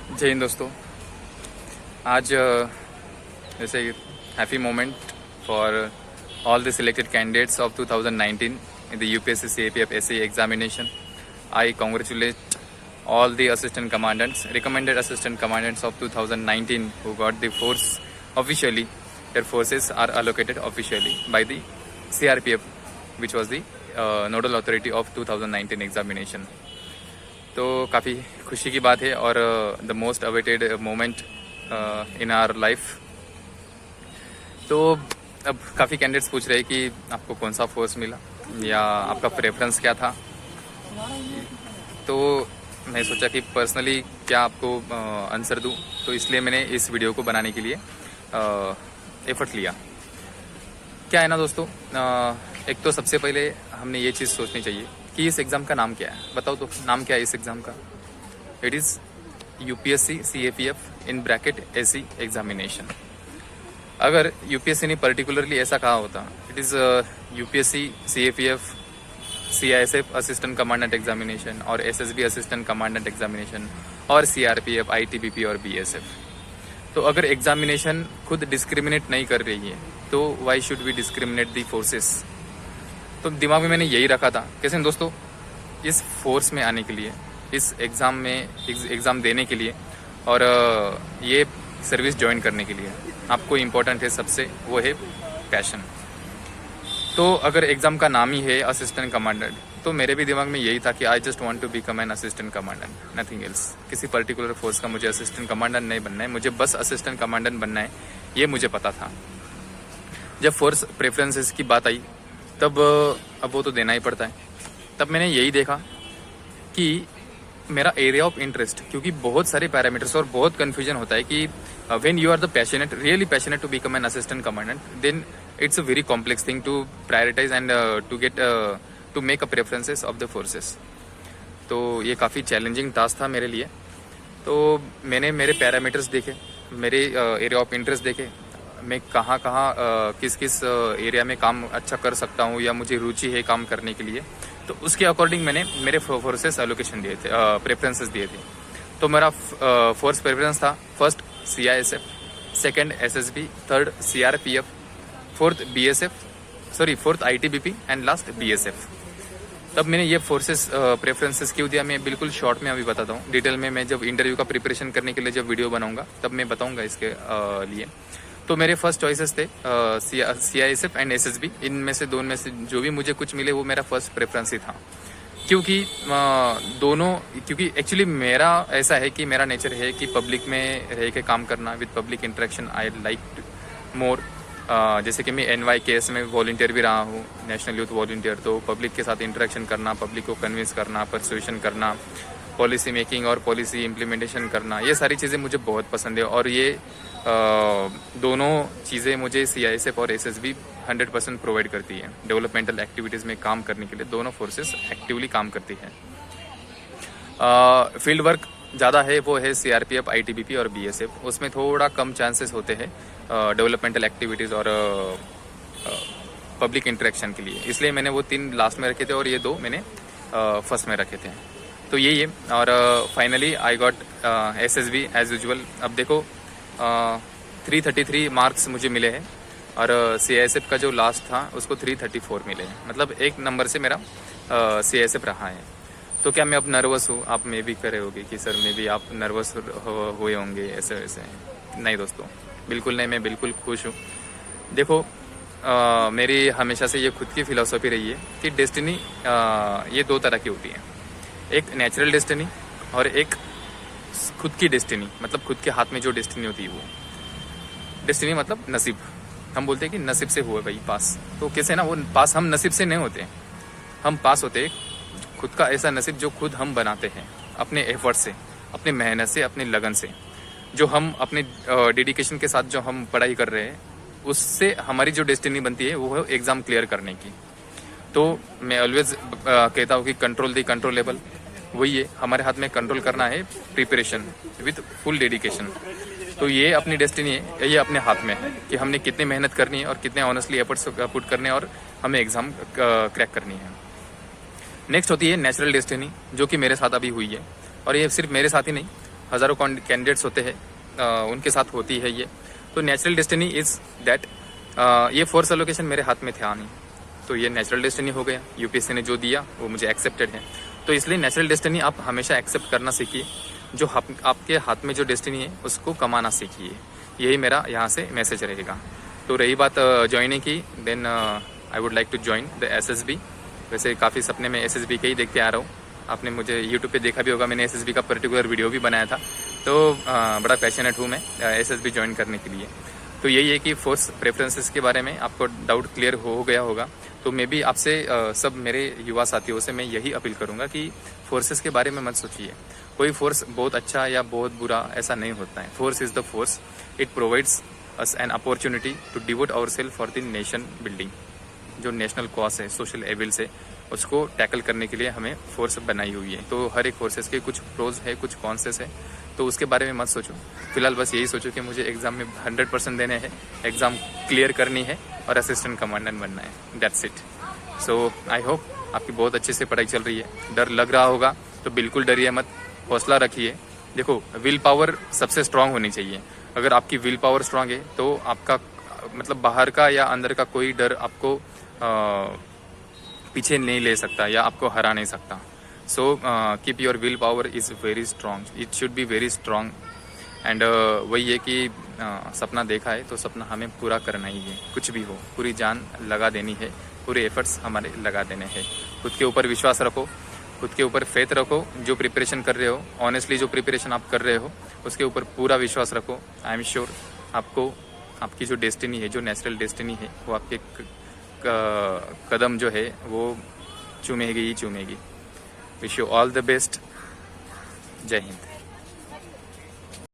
जय हिंद दोस्तों। आज जैसे happy moment for all the selected candidates of 2019 in the UPSC CAPF SAE examination. I congratulate all the assistant commandants, recommended assistant commandants of 2019 who got the force officially. Their forces are allocated officially by the CRPF, which was the nodal authority of 2019 examination. तो काफ़ी खुशी की बात है और the most awaited moment in our life. तो अब काफ़ी कैंडिडेट्स पूछ रहे हैं कि आपको कौन सा फोर्स मिला या आपका प्रेफरेंस क्या था। तो मैं सोचा कि पर्सनली क्या आपको आंसर दूं, तो इसलिए मैंने इस वीडियो को बनाने के लिए एफर्ट लिया। क्या है ना दोस्तों, एक तो सबसे पहले हमने ये चीज़ सोचनी चाहिए कि इस एग्ज़ाम का नाम क्या है। बताओ तो नाम क्या है इस एग्ज़ाम का। It is UPSC CAPF in bracket SE examination. अगर UPSC ने पर्टिकुलरली ऐसा कहा होता, it is UPSC CAPF CISF assistant commandant examination और SSB असिस्टेंट कमांडेंट एग्जामिनेशन और CRPF ITBP और BSF, तो अगर एग्जामिनेशन खुद डिस्क्रिमिनेट नहीं कर रही है तो why should we discriminate the forces. तो दिमाग में मैंने यही रखा था। कैसे दोस्तों, इस फोर्स में आने के लिए, इस एग्ज़ाम में एग्ज़ाम देने के लिए और ये सर्विस ज्वाइन करने के लिए आपको इम्पोर्टेंट है सबसे, वो है पैशन। तो अगर एग्ज़ाम का नाम ही है असिस्टेंट कमांडेंट, तो मेरे भी दिमाग में यही था कि I just want to become an assistant commandant, nothing else. किसी पर्टिकुलर फोर्स का मुझे असिस्टेंट कमांडेंट नहीं बनना है, मुझे बस असिस्टेंट कमांडेंट बनना है, ये मुझे पता था। जब फोर्स प्रेफरेंसेस की बात आई तब अब वो तो देना ही पड़ता है। तब मैंने यही देखा कि मेरा एरिया ऑफ इंटरेस्ट, क्योंकि बहुत सारे पैरामीटर्स और बहुत कन्फ्यूजन होता है कि when you are the passionate, really passionate to become an assistant commandant, then it's a very complex thing to prioritize and to make a preferences of the forces. तो ये काफ़ी चैलेंजिंग टास्क था मेरे लिए। तो मैंने मेरे पैरामीटर्स देखे, मेरे एरिया ऑफ इंटरेस्ट देखे, मैं कहाँ किस किस एरिया में काम अच्छा कर सकता हूँ या मुझे रुचि है काम करने के लिए, तो उसके अकॉर्डिंग मैंने मेरे फोर्सेस एलोकेशन दिए थे, प्रेफरेंसेस दिए थे। तो मेरा फोर्स प्रेफरेंस था first CISF, second SSB, third CRPF, fourth ITBP and last BSF। तब मैंने ये फोर्सेस प्रेफरेंसेस क्यों दिया, मैं बिल्कुल शॉर्ट में अभी बताता हूँ। डिटेल में मैं जब इंटरव्यू का प्रिपरेशन करने के लिए जब वीडियो बनाऊंगा तब मैं बताऊंगा इसके लिए। तो मेरे फर्स्ट चॉइसेस थे CISF एंड SSB। इनमें से दोनों में से जो भी मुझे कुछ मिले वो मेरा फर्स्ट प्रेफरेंस ही था, क्योंकि क्योंकि एक्चुअली मेरा ऐसा है कि मेरा नेचर है कि पब्लिक में रह के काम करना, with public interaction I like more. जैसे कि मैं NYKS में वॉलंटियर भी रहा हूँ, नेशनल यूथ वॉलंटियर। तो पब्लिक के साथ इंटरेक्शन करना, पब्लिक को कन्विंस करना, परसुएशन करना, पॉलिसी मेकिंग और पॉलिसी इम्प्लीमेंटेशन करना, ये सारी चीज़ें मुझे बहुत पसंद है। और ये दोनों चीज़ें मुझे CISF और SSB 100% प्रोवाइड करती है। डेवलपमेंटल एक्टिविटीज़ में काम करने के लिए दोनों फोर्सेस एक्टिवली काम करती हैं। फील्ड वर्क ज़्यादा है वो है CRPF ITBP और BSF। उसमें थोड़ा कम चांसेस होते हैं डेवलपमेंटल एक्टिविटीज़ और पब्लिक इंटरेक्शन के लिए, इसलिए मैंने वो 3 लास्ट में रखे थे और ये 2 मैंने फर्स्ट में रखे थे। तो यही है। और finally I got SSB as usual. अब देखो 333 मार्क्स मुझे मिले हैं और CISF का जो लास्ट था उसको 334 मिले हैं, मतलब 1 नंबर से मेरा CISF रहा है। तो क्या मैं अब नर्वस हूँ? आप मे भी करे होगे कि सर मे भी आप नर्वस हुए होंगे ऐसे वैसे। नहीं दोस्तों, बिल्कुल नहीं, मैं बिल्कुल खुश हूँ। देखो मेरी हमेशा से ये खुद की फिलॉसफी रही है कि डेस्टिनी ये 2 तरह की होती है, एक नेचुरल डेस्टिनी और एक खुद की डेस्टिनी, मतलब खुद के हाथ में जो डेस्टिनी होती है वो डेस्टिनी, मतलब नसीब। हम बोलते हैं कि नसीब से हुआ भाई पास। तो कैसे ना, वो पास हम नसीब से नहीं होते, हम पास होते खुद का ऐसा नसीब जो खुद हम बनाते हैं अपने एफर्ट से, अपने मेहनत से, अपने लगन से। जो हम अपने डेडिकेशन के साथ जो हम पढ़ाई कर रहे हैं, उससे हमारी जो डेस्टिनी बनती है वो है एग्ज़ाम क्लियर करने की। तो मैं ऑलवेज कहता हूँ कि कंट्रोल दी कंट्रोलेबल, वही है। हमारे हाथ में कंट्रोल करना है प्रिपरेशन विथ फुल डेडिकेशन। तो ये अपनी डेस्टिनी है, ये अपने हाथ में है कि हमने कितनी मेहनत करनी है और कितने ऑनेस्टली एफर्ट्स पुट करने और हमें एग्ज़ाम क्रैक करनी है। नेक्स्ट होती है नेचुरल डेस्टिनी, जो कि मेरे साथ अभी हुई है। और ये सिर्फ मेरे साथ ही नहीं, हज़ारों कैंडिडेट्स होते हैं, उनके साथ होती है ये। तो नेचुरल डेस्टिनी इज़ दैट ये फोर्स एलोकेशन मेरे हाथ में था नहीं, तो ये नेचुरल डेस्टिनी हो गया। यूपीएससी ने जो दिया वो मुझे एक्सेप्टेड है, तो इसलिए नेचुरल डेस्टिनी आप हमेशा एक्सेप्ट करना सीखिए। जो आपके हाथ में जो डेस्टिनी है उसको कमाना सीखिए, यही मेरा यहाँ से मैसेज रहेगा। तो रही बात ज्वाइनिंग की, then I would like to join the SSB. वैसे काफ़ी सपने में एसएसबी के ही देखते आ रहा हूँ। आपने मुझे यूट्यूब पे देखा भी होगा, मैंने एसएसबी का पर्टिकुलर वीडियो भी बनाया था। तो बड़ा पैशनेट हूँ मैं एसएसबी ज्वाइन करने के लिए। तो यही है कि फोर्स प्रेफरेंसेस के बारे में आपको डाउट क्लियर हो गया होगा। तो मैं भी आपसे सब मेरे युवा साथियों से मैं यही अपील करूंगा कि फोर्सेस के बारे में मत सोचिए। कोई फोर्स बहुत अच्छा या बहुत बुरा ऐसा नहीं होता है। Force is the force, it provides us an opportunity to devote our self for the nation building. जो नेशनल कॉज है, सोशल एविल्स है, उसको टैकल करने के लिए हमें फोर्स बनाई हुई है। तो हर एक फोर्सेस के कुछ प्रोज है, कुछ कॉन्सेस है, तो उसके बारे में मत सोचो। फिलहाल बस यही सोचो कि मुझे एग्जाम में 100% देने हैं, एग्जाम क्लियर करनी है और असिस्टेंट कमांडेंट बनना है। That's it. So I hope आपकी बहुत अच्छे से पढ़ाई चल रही है। डर लग रहा होगा तो बिल्कुल डरिए मत, हौसला रखिए। देखो, विल पावर सबसे स्ट्रांग होनी चाहिए। अगर आपकी विल पावर स्ट्रांग है तो आपका मतलब बाहर का या अंदर का कोई डर आपको पीछे नहीं ले सकता या आपको हरा नहीं सकता। So keep your will power is very strong, it should be very strong. And वही है कि सपना देखा है तो सपना हमें पूरा करना ही है। कुछ भी हो, पूरी जान लगा देनी है, पूरे एफर्ट्स हमारे लगा देने हैं। खुद के ऊपर विश्वास रखो, खुद के ऊपर फेथ रखो। जो प्रिपरेशन कर रहे हो, ऑनेस्टली जो प्रिपरेशन आप कर रहे हो उसके ऊपर पूरा विश्वास रखो। आई एम श्योर आपको आपकी जो डेस्टिनी है, जो नेचुरल डेस्टिनी है, वो आपके कदम जो है वो चूमेगी ही चूमेगी। Wish you all the best. जय हिंद।